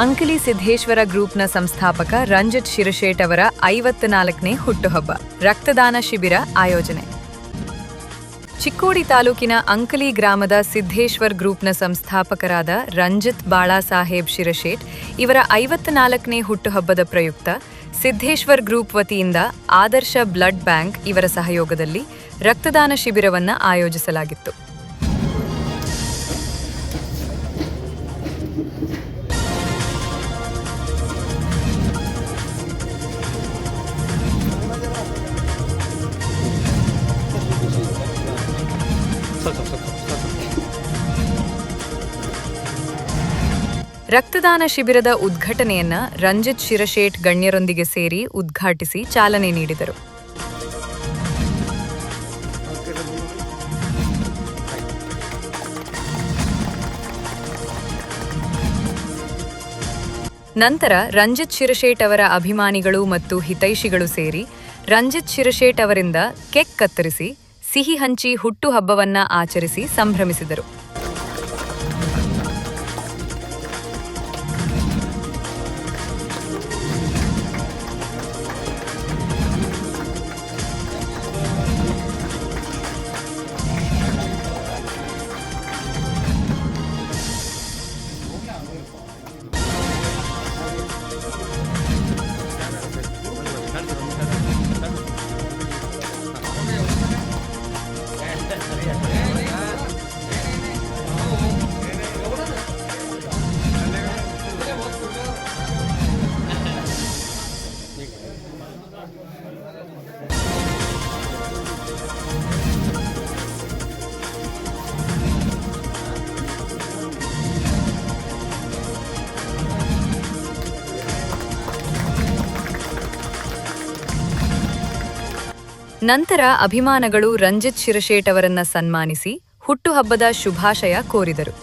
ಅಂಕಲಿ ಸಿದ್ದೇಶ್ವರ ಗ್ರೂಪ್ನ ಸಂಸ್ಥಾಪಕ ರಂಜಿತ್ ಶಿರಶೇಟ್ ಅವರ 54ನೇ ಹುಟ್ಟುಹಬ್ಬ. ರಕ್ತದಾನ ಶಿಬಿರ ಆಯೋಜನೆ. ಚಿಕ್ಕೋಡಿ ತಾಲೂಕಿನ ಅಂಕಲಿ ಗ್ರಾಮದ ಸಿದ್ದೇಶ್ವರ್ ಗ್ರೂಪ್ನ ಸಂಸ್ಥಾಪಕರಾದ ರಂಜಿತ್ ಬಾಳಾಸಾಹೇಬ್ ಶಿರಶೇಟ್ ಇವರ 54ನೇ ಹುಟ್ಟುಹಬ್ಬದ ಪ್ರಯುಕ್ತ ಸಿದ್ದೇಶ್ವರ್ ಗ್ರೂಪ್ ವತಿಯಿಂದ ಆದರ್ಶ ಬ್ಲಡ್ ಬ್ಯಾಂಕ್ ಇವರ ಸಹಯೋಗದಲ್ಲಿ ರಕ್ತದಾನ ಶಿಬಿರವನ್ನು ಆಯೋಜಿಸಲಾಗಿತ್ತು. ರಕ್ತದಾನ ಶಿಬಿರದ ಉದ್ಘಾಟನೆಯನ್ನ ರಂಜಿತ್ ಶಿರಶೇಟ್ ಗಣ್ಯರೊಂದಿಗೆ ಸೇರಿ ಉದ್ಘಾಟಿಸಿ ಚಾಲನೆ ನೀಡಿದರು. ನಂತರ ರಂಜಿತ್ ಶಿರಶೇಟ್ ಅವರ ಅಭಿಮಾನಿಗಳು ಮತ್ತು ಹಿತೈಷಿಗಳು ಸೇರಿ ರಂಜಿತ್ ಶಿರಶೇಟ್ ಅವರಿಂದ ಕೇಕ್ ಕತ್ತರಿಸಿ ಸಿಹಿ ಹಂಚಿ ಹುಟ್ಟುಹಬ್ಬವನ್ನ ಆಚರಿಸಿ ಸಂಭ್ರಮಿಸಿದರು. ನಂತರ ಅಭಿಮಾನಗಳು ರಂಜಿತ್ ಶಿರಶೇಟ್ ಅವರನ್ನ ಸನ್ಮಾನಿಸಿ ಹುಟ್ಟುಹಬ್ಬದ ಶುಭಾಶಯ ಕೋರಿದರು.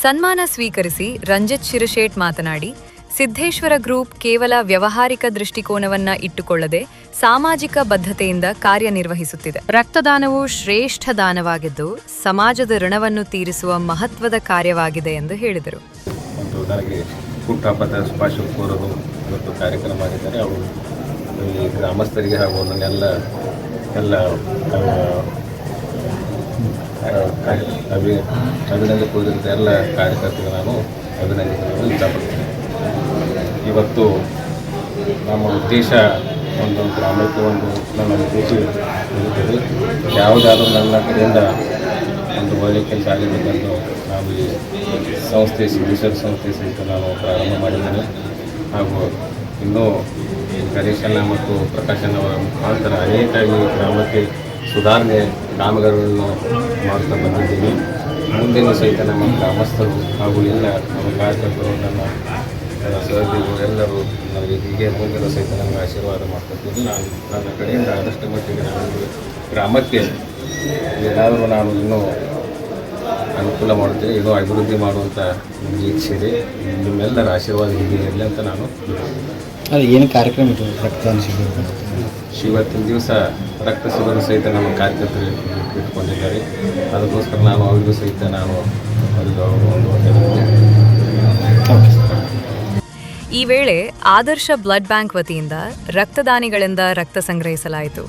ಸನ್ಮಾನ ಸ್ವೀಕರಿಸಿ ರಂಜಿತ್ ಶಿರಶೇಟ್ ಮಾತನಾಡಿ, ಸಿದ್ದೇಶ್ವರ ಗ್ರೂಪ್ ಕೇವಲ ವ್ಯಾವಹಾರಿಕ ದೃಷ್ಟಿಕೋನವನ್ನ ಇಟ್ಟುಕೊಳ್ಳದೆ ಸಾಮಾಜಿಕ ಬದ್ಧತೆಯಿಂದ ಕಾರ್ಯನಿರ್ವಹಿಸುತ್ತಿದೆ. ರಕ್ತದಾನವು ಶ್ರೇಷ್ಠ ದಾನವಾಗಿದ್ದು ಸಮಾಜದ ಋಣವನ್ನು ತೀರಿಸುವ ಮಹತ್ವದ ಕಾರ್ಯವಾಗಿದೆ ಎಂದು ಹೇಳಿದರು. ನನಗೆ ಹುಟ್ಟುಹಬ್ಬದ ಶುಭಾಶಯ ಕೋರಲು ಇವತ್ತು ಕಾರ್ಯಕ್ರಮ ಮಾಡಿದ್ದಾರೆ. ಅವರು ಈ ಗ್ರಾಮಸ್ಥರಿಗೆ ಹಾಗೂ ಎಲ್ಲ ಅಭಿನಂದನೆ ಕೋರಿದಂಥ ಎಲ್ಲ ಕಾರ್ಯಕರ್ತರಿಗೆ ನಾನು ಅಭಿನಂದಿಸಲು ಇಷ್ಟಪಡ್ತೇನೆ. ಇವತ್ತು ನಮ್ಮ ಉದ್ದೇಶ ಒಂದು ಗ್ರಾಮಕ್ಕೆ ನನ್ನ ಉದ್ದೇಶ ಇರುತ್ತದೆ. ಯಾವುದಾದ್ರೂ ನನ್ನ ಕಡೆಯಿಂದ ಒಂದು ಒಳ್ಳೆಯ ಕೆಲಸ ಆಗಬೇಕೆಂದು ನಾವು ಈ ಸಂಸ್ಥೆ ಸಿದ್ದೇಶ್ವರ ಸಂಸ್ಥೆ ಸಹಿತ ನಾನು ಪ್ರಾರಂಭ ಮಾಡಿದ್ದೇನೆ. ಹಾಗೂ ಇನ್ನೂ ಗಣೇಶಣ್ಣ ಮತ್ತು ಪ್ರಕಾಶಣ್ಣವರ ಮುಖಾಂತರ ಅನೇಕ ಈ ಗ್ರಾಮಕ್ಕೆ ಸುಧಾರಣೆ ಕಾಮಗಾರಿಗಳನ್ನು ಮಾಡ್ತಾ ಬಂದಿದ್ದೀನಿ. ಮುಂದಿನ ಸಹಿತ ನಮ್ಮ ಗ್ರಾಮಸ್ಥರು ಹಾಗೂ ಎಲ್ಲ ನಮ್ಮ ಕಾರ್ಯಕರ್ತರು, ನನ್ನ ಸಹೋದ್ಯೋಗಿಗಳು ಎಲ್ಲರೂ ನನಗೆ ಹೀಗೆ ಮುಂದಿನ ಸಹಿತ ನನಗೆ ಆಶೀರ್ವಾದ ಮಾಡ್ಕೊತೀನಿ. ನನ್ನ ಕಡೆಯಿಂದ ಆದಷ್ಟು ಮಟ್ಟಿಗೆ ನಾನು ಗ್ರಾಮಕ್ಕೆ ಏನಾದರೂ ನಾನು ಇನ್ನೂ ಅನುಕೂಲ ಮಾಡುತ್ತೇನೆ, ಇನ್ನೂ ಅಭಿವೃದ್ಧಿ ಮಾಡುವಂಥ ನಿರೀಕ್ಷೆ ಇದೆ. ನಿಮ್ಮೆಲ್ಲರ ಆಶೀರ್ವಾದ ಹೀಗೆ ಇರಲಿ ಅಂತ ನಾನು ಅದು ಏನು ಕಾರ್ಯಕ್ರಮ ಇದೆ ರಕ್ತದಾನ ಶಿಬಿರ? ಇವತ್ತಿನ ದಿವಸ ರಕ್ತ ಶಿಬಿರ ಸಹಿತ ನಮ್ಮ ಕಾರ್ಯಕರ್ತರು ಇಟ್ಕೊಂಡಿದ್ದಾರೆ. ಅದಕ್ಕೋಸ್ಕರ ನಾನು ಅವರಿಗೂ ಸಹಿತ ಈ ವೇಳೆ ಆದರ್ಶ ಬ್ಲಡ್ ಬ್ಯಾಂಕ್ ವತಿಯಿಂದ ರಕ್ತದಾನಿಗಳಿಂದ ರಕ್ತ ಸಂಗ್ರಹಿಸಲಾಯಿತು.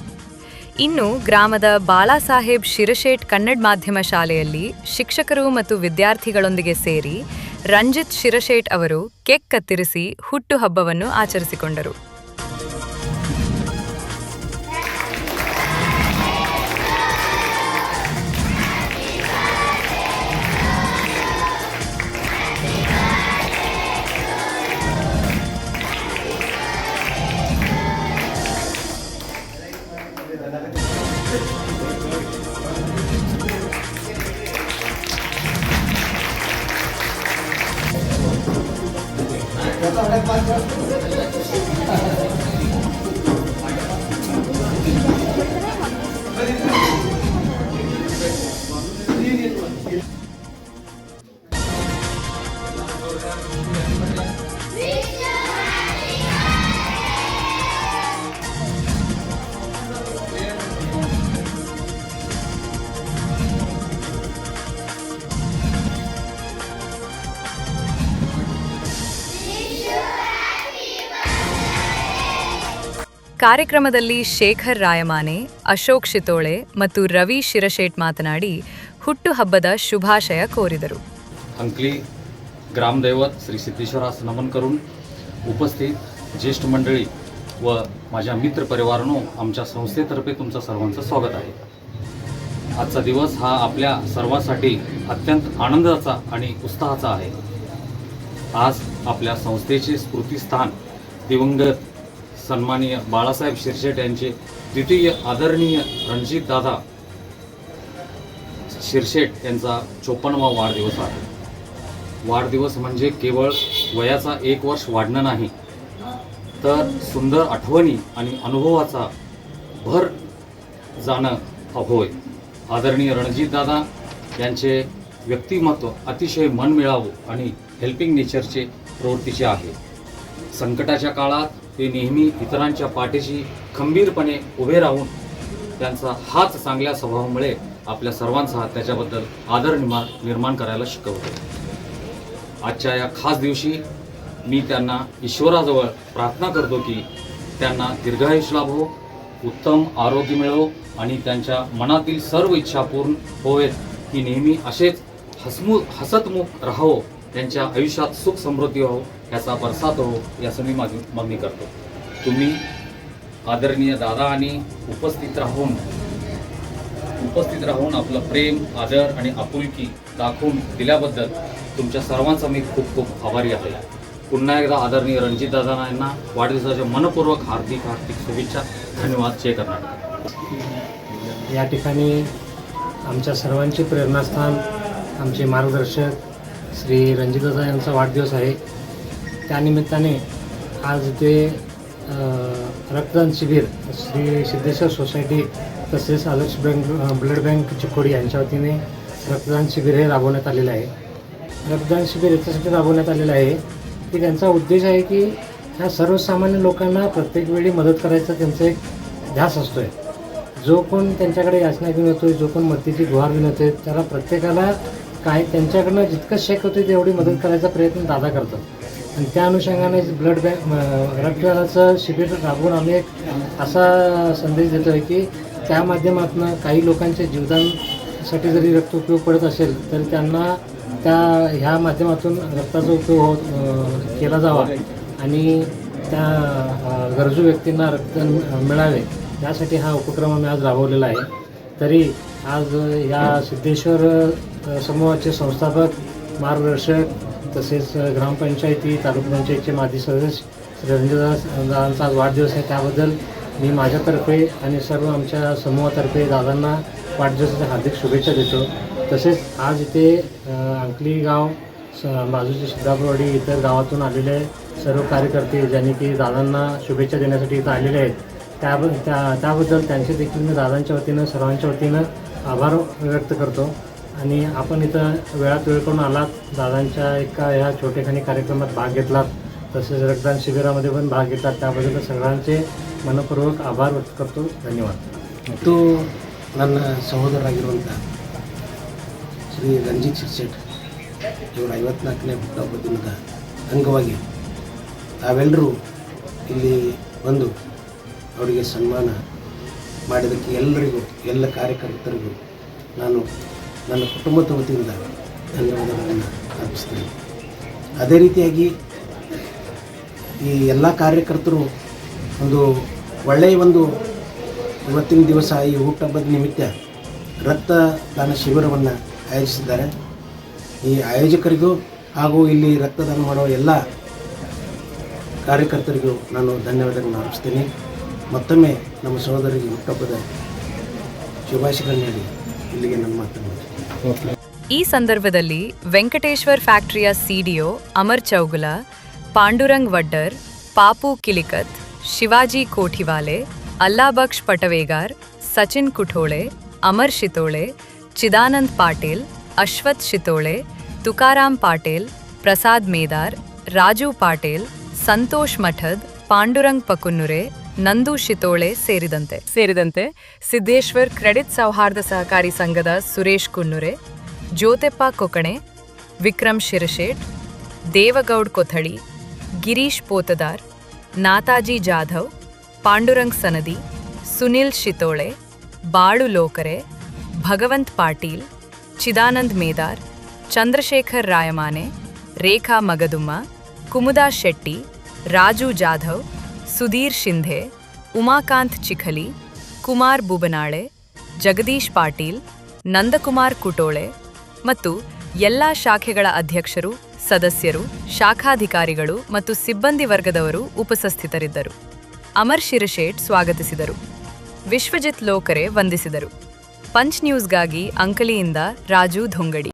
ಇನ್ನು ಗ್ರಾಮದ ಬಾಳಾಸಾಹೇಬ್ ಶಿರಶೇಟ್ ಕನ್ನಡ ಮಾಧ್ಯಮ ಶಾಲೆಯಲ್ಲಿ ಶಿಕ್ಷಕರು ಮತ್ತು ವಿದ್ಯಾರ್ಥಿಗಳೊಂದಿಗೆ ಸೇರಿ ರಂಜಿತ್ ಶಿರಶೇಟ್ ಅವರು ಕೇಕ್ ಕತ್ತರಿಸಿ ಹುಟ್ಟುಹಬ್ಬವನ್ನು ಆಚರಿಸಿಕೊಂಡರು. ಕಾರ್ಯಕ್ರಮದಲ್ಲಿ ಶೇಖರ್ ರಾಯಮಾನೆ, ಅಶೋಕ್ ಶಿತೋಳೆ ಮತ್ತು ರವಿ ಶಿರಶೇಟ್ ಮಾತನಾಡಿ ಹುಟ್ಟುಹಬ್ಬದ ಶುಭಾಶಯ ಕೋರಿದರು. अंकली ग्रामदैवत श्री सिद्धेश्वरास नमन करून उपस्थित ज्येष्ठ मंडळी व माझ्या मित्र परिवारानो, आमच्या संस्थेतर्फे तुमचं सर्वांचं स्वागत आहे. आजचा दिवस हा आपल्या सर्वांसाठी अत्यंत आनंदाचा आणि उत्साहाचा आहे. आज आपल्या संस्थेचे स्मृतिस्थान दिवंगत सन्माननीय बाळासाहेब शिरशेट यांचे द्वितीय आदरणीय रणजित दादा शिरशेट यांचा 54वा वाढदिवस आहे. वाढदिवस म्हणजे केवळ वयाचा 1 वर्ष वाढणं नाही, तर सुंदर आठवणी आणि अनुभवाचा भर जाणं होय. आदरणीय रणजितदादा यांचे व्यक्तिमत्व अतिशय मनमिळावू आणि हेल्पिंग नेचरचे प्रवृत्तीचे आहे. संकटाच्या काळात ते नेहमी इतरांच्या पाठीशी खंबीरपणे उभे राहून त्यांचा हाच चांगल्या स्वभावामुळे आपल्या सर्वांचा त्याच्याबद्दल आदर निर्माण करायला शिकवतो. आजच्या या खास दिवशी मी त्यांना ईश्वराजवळ प्रार्थना करतो की त्यांना दीर्घायुष्य लाभो, उत्तम आरोग्य मिळो आणि त्यांच्या मनातील सर्व इच्छा पूर्ण होवेत. की नेहमी असेच हसतमुख राहावो, त्यांच्या आयुष्यात सुख समृद्धी हो, याचा बरसात हो, याचं मी मागणी करतो. तुम्ही आदरणीय दादा आणि उपस्थित राहून आपलं प्रेम, आदर आणि आपुलकी दाखवून दिल्याबद्दल तुमच्या सर्वांचा मी खूप खूप आभारी आहे. पुन्हा एकदा आदरणीय रणजितदादा यांना वाढदिवसाच्या मनपूर्वक हार्दिक शुभेच्छा. धन्यवाद. जय कर्नाटक. या ठिकाणी आमच्या सर्वांचे प्रेरणास्थान, आमचे मार्गदर्शक श्री रणजितदादा यांचा वाढदिवस आहे. त्यानिमित्ताने आज ते रक्तदान शिबिर श्री सिद्धेश्वर सोसायटी तसेच आदर्श ब्लड बँक चिकोडी यांच्या वतीने रक्तदान शिबिर हे राबवण्यात आलेलं आहे. रक्तदान शिबिर याच्यासाठी राबवण्यात आलेलं आहे की त्यांचा उद्देश आहे की ह्या सर्वसामान्य लोकांना प्रत्येक वेळी मदत करायचा त्यांचा एक ध्यास असतो आहे. जो कोण त्यांच्याकडे याचना घेऊन येतो आहे, जो कोण मदतीची गुहार घेऊन येतो आहे, त्याला प्रत्येकाला काय त्यांच्याकडनं जितकं शक्य होते तेवढी मदत करायचा प्रयत्न दादा करतात. आणि त्या अनुषंगाने ब्लड बँक रक्तदानाचं शिबिर राबवून आम्ही एक असा संदेश देतो आहे की त्या माध्यमातून काही लोकांच्या जीवदानासाठी जरी रक्त उपयोग पडत असेल तर त्यांना ह्या माध्यमातून रक्ताचा उपयोग केला जावा आणि त्या गरजू व्यक्तींना रक्त मिळावे, यासाठी हा उपक्रम आम्ही आज राबवलेला आहे. तरी आज या सिद्धेश्वर समूहाचे संस्थापक, मार्गदर्शक तसेच ग्रामपंचायती, तालुका पंचायतचे माजी सदस्य श्री रणजितदादांचा आज वाढदिवस आहे. त्याबद्दल मी माझ्यातर्फे आणि सर्व आमच्या समूहातर्फे दादांना वाढदिवसाच्या हार्दिक शुभेच्छा देतो. तसेच आज इथे अंकली गाव, बाजूची सिद्धापूरवाडी, इतर गावातून आलेले सर्व कार्यकर्ते ज्यांनी की दादांना शुभेच्छा देण्यासाठी इथं आलेले आहेत, त्याबद्दल त्यांचे देखील मी दादांच्या वतीनं, सर्वांच्या वतीनं आभार व्यक्त करतो. आणि आपण इथं वेळात वेळ करून आलात, दादांच्या एका ह्या छोटेखानी कार्यक्रमात भाग घेतलात, तसेच रक्तदान शिबिरामध्ये पण भाग घेतलात, त्याबद्दल सगळ्यांचे मनपूर्वक आभार व्यक्त करतो. ಧನ್ಯವಾದ. ಮತ್ತು ನನ್ನ ಸಹೋದರರಾಗಿರುವಂಥ ಶ್ರೀ ರಂಜಿತ್ ಶಿರ್ಶೆಟ್ ಇವರ 54ನೇ ಹುಟ್ಟುಹಬ್ಬದ ದಿನದ ಅಂಗವಾಗಿ ತಾವೆಲ್ಲರೂ ಇಲ್ಲಿ ಬಂದು ಅವರಿಗೆ ಸನ್ಮಾನ ಮಾಡಿದ್ದಕ್ಕೆ ಎಲ್ಲರಿಗೂ, ಎಲ್ಲ ಕಾರ್ಯಕರ್ತರಿಗೂ ನಾನು ನನ್ನ ಕುಟುಂಬದ ವತಿಯಿಂದ ಧನ್ಯವಾದಗಳನ್ನು ಅರ್ಪಿಸ್ತೀನಿ. ಅದೇ ರೀತಿಯಾಗಿ ಈ ಎಲ್ಲ ಕಾರ್ಯಕರ್ತರು ಒಂದು ಒಳ್ಳೆಯ ಇವತ್ತಿನ ದಿವಸ ಈ ಹುಟ್ಟುಹಬ್ಬದ ನಿಮಿತ್ತ ರಕ್ತದಾನ ಶಿಬಿರವನ್ನು ಆಯೋಜಿಸಿದ್ದಾರೆ. ಈ ಆಯೋಜಕರಿಗೂ ಹಾಗೂ ಇಲ್ಲಿ ರಕ್ತದಾನ ಮಾಡುವ ಎಲ್ಲ ಕಾರ್ಯಕರ್ತರಿಗೂ ನಾನು ಧನ್ಯವಾದಗಳನ್ನು ಅರ್ಪಿಸ್ತೀನಿ. ಮತ್ತೊಮ್ಮೆ ನಮ್ಮ ಸಹೋದರಿಗೆ ಹುಟ್ಟುಹಬ್ಬದ ಶುಭಾಶಯಗಳನ್ನು ನೀಡಿ ಇಲ್ಲಿಗೆ ನನ್ನ ಮಾತನ್ನು ಈ ಸಂದರ್ಭದಲ್ಲಿ ವೆಂಕಟೇಶ್ವರ್ ಫ್ಯಾಕ್ಟರಿಯ ಸಿಡಿಒ ಅಮರ್ ಚೌಗುಲ, ಪಾಂಡುರಂಗ್ ವಡ್ಡರ್, ಪಾಪು ಕಿಲಿಕತ್, ಶಿವಾಜಿ ಕೋಠಿವಾಲೆ, ಅಲ್ಲಾಬಕ್ಷ್ ಪಟವೇಗಾರ್, ಸಚಿನ್ ಕುಠೋಳೆ, ಅಮರ್ ಶಿತೋಳೆ, ಚಿದಾನಂದ್ ಪಾಟೀಲ್, ಅಶ್ವಥ್ ಶಿತೋಳೆ, ತುಕಾರಾಮ್ ಪಾಟೀಲ್, ಪ್ರಸಾದ್ ಮೇದಾರ್, ರಾಜು ಪಾಟೀಲ್, ಸಂತೋಷ್ ಮಠದ್, ಪಾಂಡುರಂಗ್ ಪಕುನ್ನುರೆ, ನಂದು ಶಿತೋಳೆ ಸೇರಿದಂತೆ ಸಿದ್ದೇಶ್ವರ್ ಕ್ರೆಡಿಟ್ ಸೌಹಾರ್ದ ಸಹಕಾರಿ ಸಂಘದ ಸುರೇಶ್ ಕುನ್ನುರೆ, ಜ್ಯೋತೆಪ್ಪ ಕೊಕಣೆ, ವಿಕ್ರಮ್ ಶಿರಶೇಟ್, ದೇವಗೌಡ್ ಕೊಥಳಿ, ಗಿರೀಶ್ ಪೋತದಾರ್, ನಾತಾಜಿ ಜಾಧವ್, ಪಾಂಡುರಂಗ್ ಸನದಿ, ಸುನಿಲ್ ಶಿತೋಳೆ, ಬಾಳು ಲೋಕರೆ, ಭಗವಂತ್ ಪಾಟೀಲ್, ಚಿದಾನಂದ್ ಮೇದಾರ್, ಚಂದ್ರಶೇಖರ್ ರಾಯಮಾನೆ, ರೇಖಾ ಮಗದುಮ್ಮ, ಕುಮುದಾ ಶೆಟ್ಟಿ, ರಾಜು ಜಾಧವ್, ಸುಧೀರ್ ಶಿಂಧೆ, ಉಮಾಕಾಂತ್ ಚಿಖಲಿ, ಕುಮಾರ್ ಬೂಬನಾಳೆ, ಜಗದೀಶ್ ಪಾಟೀಲ್, ನಂದಕುಮಾರ್ ಕುಟೋಳೆ ಮತ್ತು ಎಲ್ಲಾ ಶಾಖೆಗಳ ಅಧ್ಯಕ್ಷರು, ಸದಸ್ಯರು, ಶಾಖಾಧಿಕಾರಿಗಳು ಮತ್ತು ಸಿಬ್ಬಂದಿ ವರ್ಗದವರು ಉಪಸ್ಥಿತರಿದ್ದರು. ಅಮರ್ ಶಿರಶೇಟ್ ಸ್ವಾಗತಿಸಿದರು. ವಿಶ್ವಜಿತ್ ಲೋಕರೆ ವಂದಿಸಿದರು. ಪಂಚ್ ನ್ಯೂಸ್ಗಾಗಿ ಅಂಕಲಿಯಿಂದ ರಾಜು ಧೊಂಗಡಿ.